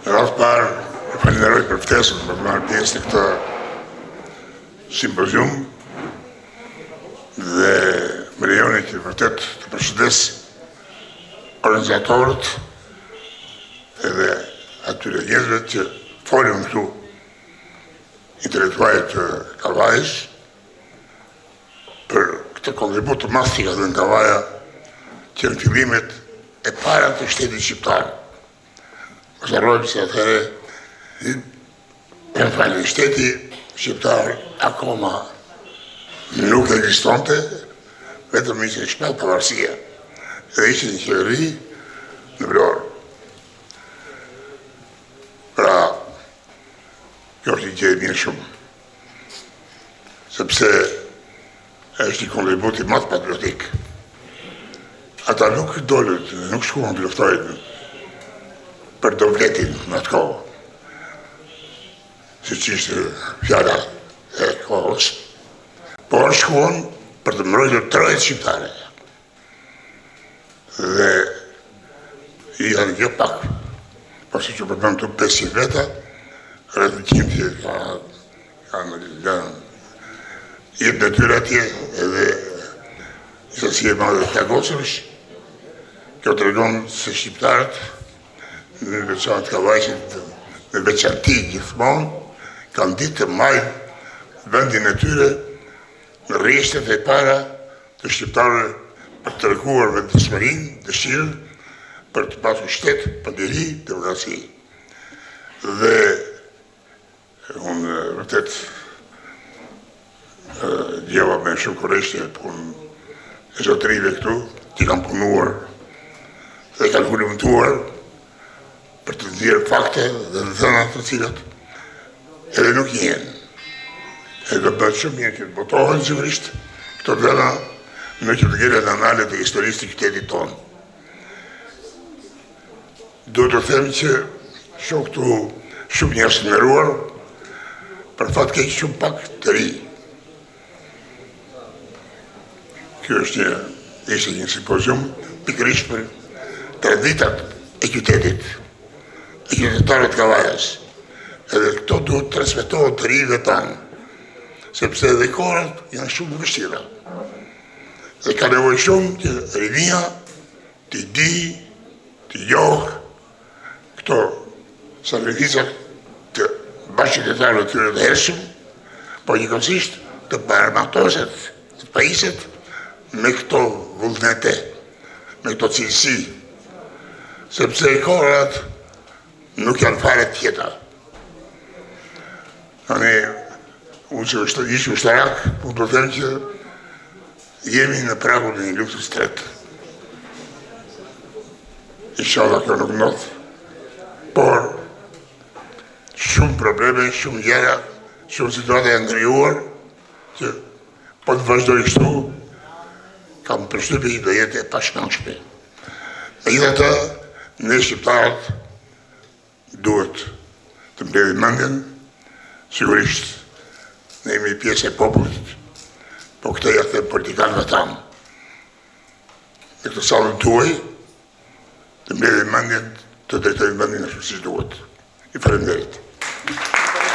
Radhë parë, e falenderoj për ftesën për të marrë pjesë në këtë simpozium dhe më lejoni që vërtet të përshëndes organizatorët edhe atyre njerëzve që folën këtu, intelektualet të Kavajës, për këtë kontribut të madh që ka dhënë Kavaja që në fillimet e para të shtetit shqiptar. Mos harrojmë se atëherë shteti shqiptar akoma nuk ekzistonte, vetëm ishte shpall pavarësia dhe ishte një qeveri në Vlorë. Pra, kjo është një gjë e mirë shumë, sepse është një kontribut i madh patriotik. Ata nuk dolën, nuk shkuan të luftojnë për dovletin në atë kohë, si që ishte fjala e kohës, por shkuan për të mbrojtur trojet shqiptare. Dhe janë jo pak, por si që përmend të 500 veta, rreth 100 që kanë jetë detyra atje edhe njësësi e madhe të plagosësh. Kjo të regon se shqiptarët në veçantë Kavajës në veçanti gjithmonë kanë ditë të majnë vendin e tyre në rreshtet e para të shqiptarëve për të treguar vendosmërinë, dëshirën për të pasur shtet, panderi, demokraci. Dhe unë vërtet djeva me shumë korrektje punë e zotërive këtu, që kanë punuar dhe kanë fundamentuar për të nxjerrë fakte dhe të dhëna të cilat edhe nuk jenë. E do bëhet shumë mirë që të botohen sigurisht këto dhëna në që të gjelen analet e historisë të qytetit tonë. Duhet të them që shoh këtu shumë njerëz të nderuar, për fat keq shumë pak të ri. Kjo ishte një simpozium pikërisht për traditat e qytetit, e qytetarët Kavajës. Edhe këto duhet të transmetohet të rive tanë, sepse edhe kohërat janë shumë të vështira. Dhe ka nevojë shumë që rinia t'i di, t'i njohë këto sakrificat të bashkëqytetarëve të tyre të hershëm, por njëkohësisht të paramartoset, të pajiset me këto vullnete, me këto cilësi, sepse kohërat nuk janë fare tjeta. Unë që ishë ushtarak, po të them që jemi në pragun e një luftës tretë. Inshallah kjo nuk ndodh, por shumë probleme, shumë gjëra, shumë situata janë krijuar që po të vazhdoj kështu, kam përshtypjen do jetë e pashkëndshme. Megjithatë, ne shqiptarët duhet të mbledhim mendjen, sigurisht ne jemi pjesë e popullit, po këtë ja them politikanëve tanë. Në këtë sallën tuaj, të mbledhim mendjen, të drejtojmë mendjen ashtu siç duhet. I falenderit.